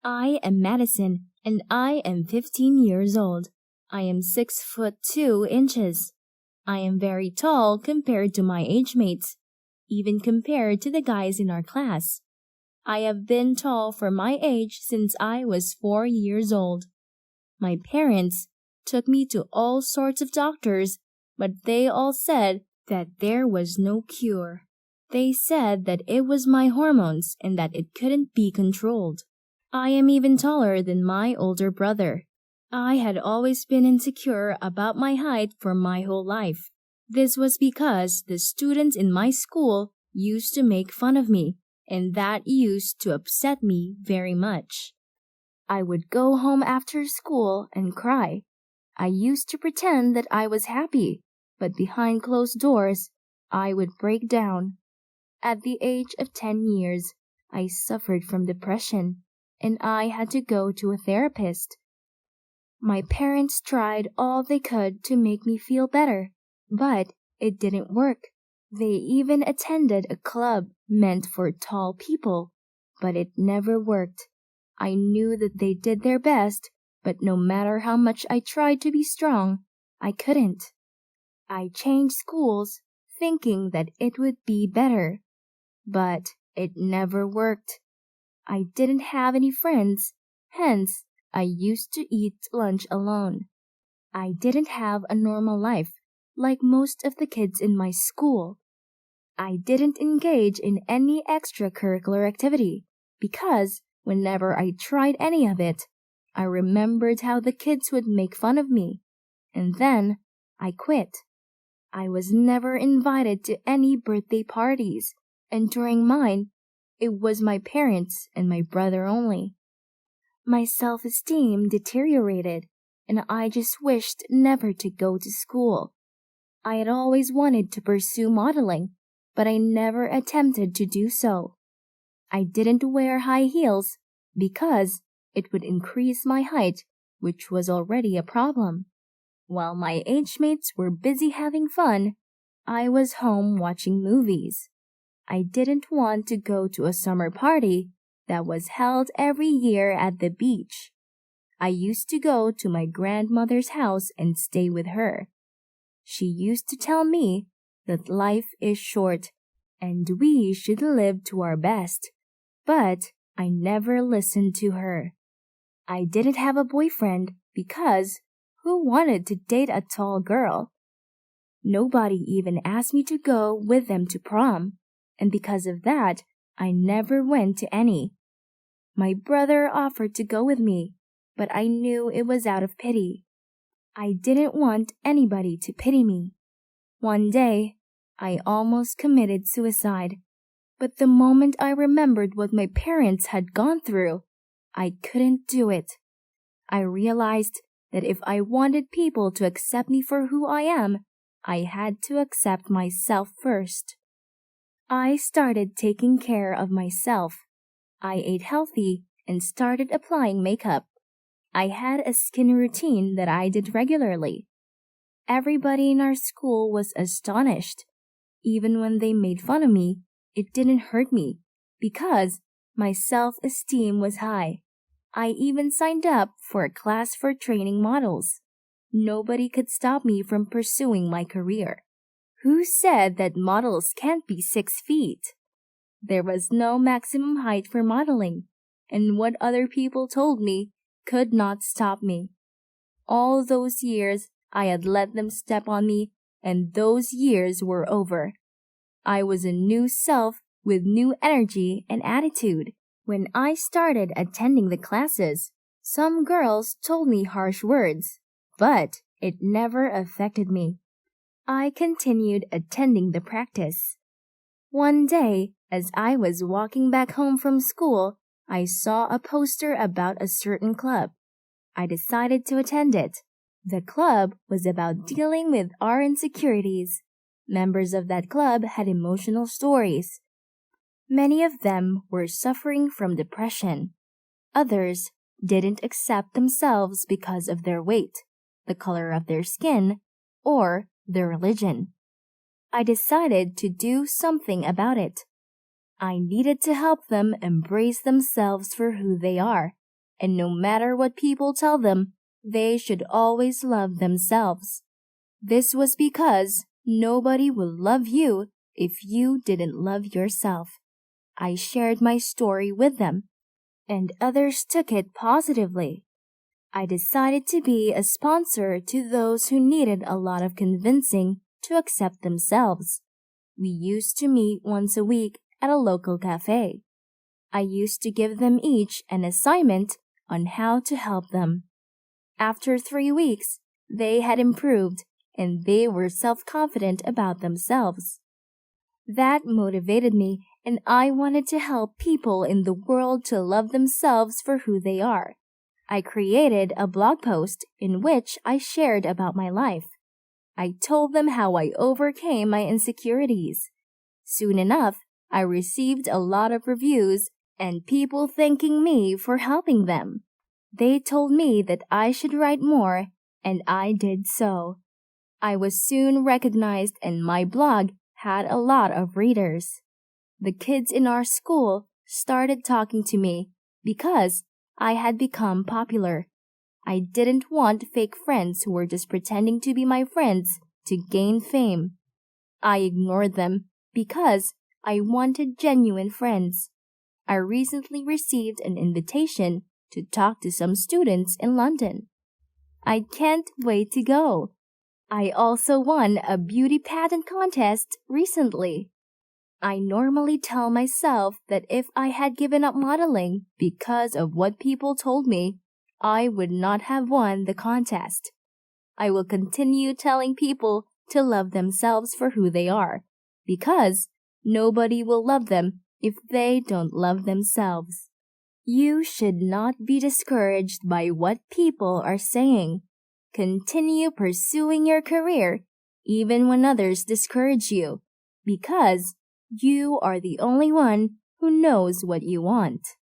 I am Madison, and I am 15 years old. I am 6 foot 2 inches. I am very tall compared to my age mates, even compared to the guys in our class. I have been tall for my age since I was 4 years old. My parents took me to all sorts of doctors, but they all said that there was no cure. They said that it was my hormones and that it couldn't be controlled. I am even taller than my older brother. I had always been insecure about my height for my whole life. This was because the students in my school used to make fun of me, and that used to upset me very much. I would go home after school and cry. I used to pretend that I was happy, but behind closed doors, I would break down. At the age of 10 years, I suffered from depression, and I had to go to a therapist. My parents tried all they could to make me feel better, but it didn't work. They even attended a club meant for tall people, but it never worked. I knew that they did their best, but no matter how much I tried to be strong, I couldn't. I changed schools, thinking that it would be better, but it never worked. I didn't have any friends, hence I used to eat lunch alone. I didn't have a normal life like most of the kids in my school. I didn't engage in any extracurricular activity because whenever I tried any of it, I remembered how the kids would make fun of me, and then I quit. I was never invited to any birthday parties, and during mine, it was my parents and my brother only. My self-esteem deteriorated, and I just wished never to go to school. I had always wanted to pursue modeling, but I never attempted to do so. I didn't wear high heels because it would increase my height, which was already a problem. While my age mates were busy having fun, I was home watching movies. I didn't want to go to a summer party that was held every year at the beach. I used to go to my grandmother's house and stay with her. She used to tell me that life is short and we should live to our best, but I never listened to her. I didn't have a boyfriend because who wanted to date a tall girl? Nobody even asked me to go with them to prom, and because of that, I never went to any. My brother offered to go with me, but I knew it was out of pity. I didn't want anybody to pity me. One day, I almost committed suicide, but the moment I remembered what my parents had gone through, I couldn't do it. I realized that if I wanted people to accept me for who I am, I had to accept myself first. I started taking care of myself. I ate healthy and started applying makeup. I had a skin routine that I did regularly. Everybody in our school was astonished. Even when they made fun of me, it didn't hurt me because my self-esteem was high. I even signed up for a class for training models. Nobody could stop me from pursuing my career. Who said that models can't be 6 feet? There was no maximum height for modeling, and what other people told me could not stop me. All those years I had let them step on me, and those years were over. I was a new self with new energy and attitude. When I started attending the classes, some girls told me harsh words, but it never affected me. I continued attending the practice. One day, as I was walking back home from school, I saw a poster about a certain club. I decided to attend it. The club was about dealing with our insecurities. Members of that club had emotional stories. Many of them were suffering from depression. Others didn't accept themselves because of their weight, the color of their skin, or their religion. I decided to do something about it. I needed to help them embrace themselves for who they are and no matter what people tell them, they should always love themselves. This was because nobody will love you if you didn't love yourself. I shared my story with them, and others took it positively. I decided to be a sponsor to those who needed a lot of convincing to accept themselves. We used to meet once a week at a local cafe. I used to give them each an assignment on how to help them. After 3 weeks, they had improved and they were self-confident about themselves. That motivated me, and I wanted to help people in the world to love themselves for who they are. I created a blog post in which I shared about my life. I told them how I overcame my insecurities. Soon enough, I received a lot of reviews and people thanking me for helping them. They told me that I should write more, and I did so. I was soon recognized and my blog had a lot of readers. The kids in our school started talking to me because I had become popular. I didn't want fake friends who were just pretending to be my friends to gain fame. I ignored them because I wanted genuine friends. I recently received an invitation to talk to some students in London. I can't wait to go. I also won a beauty pageant contest recently. I normally tell myself that if I had given up modeling because of what people told me, I would not have won the contest. I will continue telling people to love themselves for who they are, because nobody will love them if they don't love themselves. You should not be discouraged by what people are saying. Continue pursuing your career even when others discourage you, because you are the only one who knows what you want.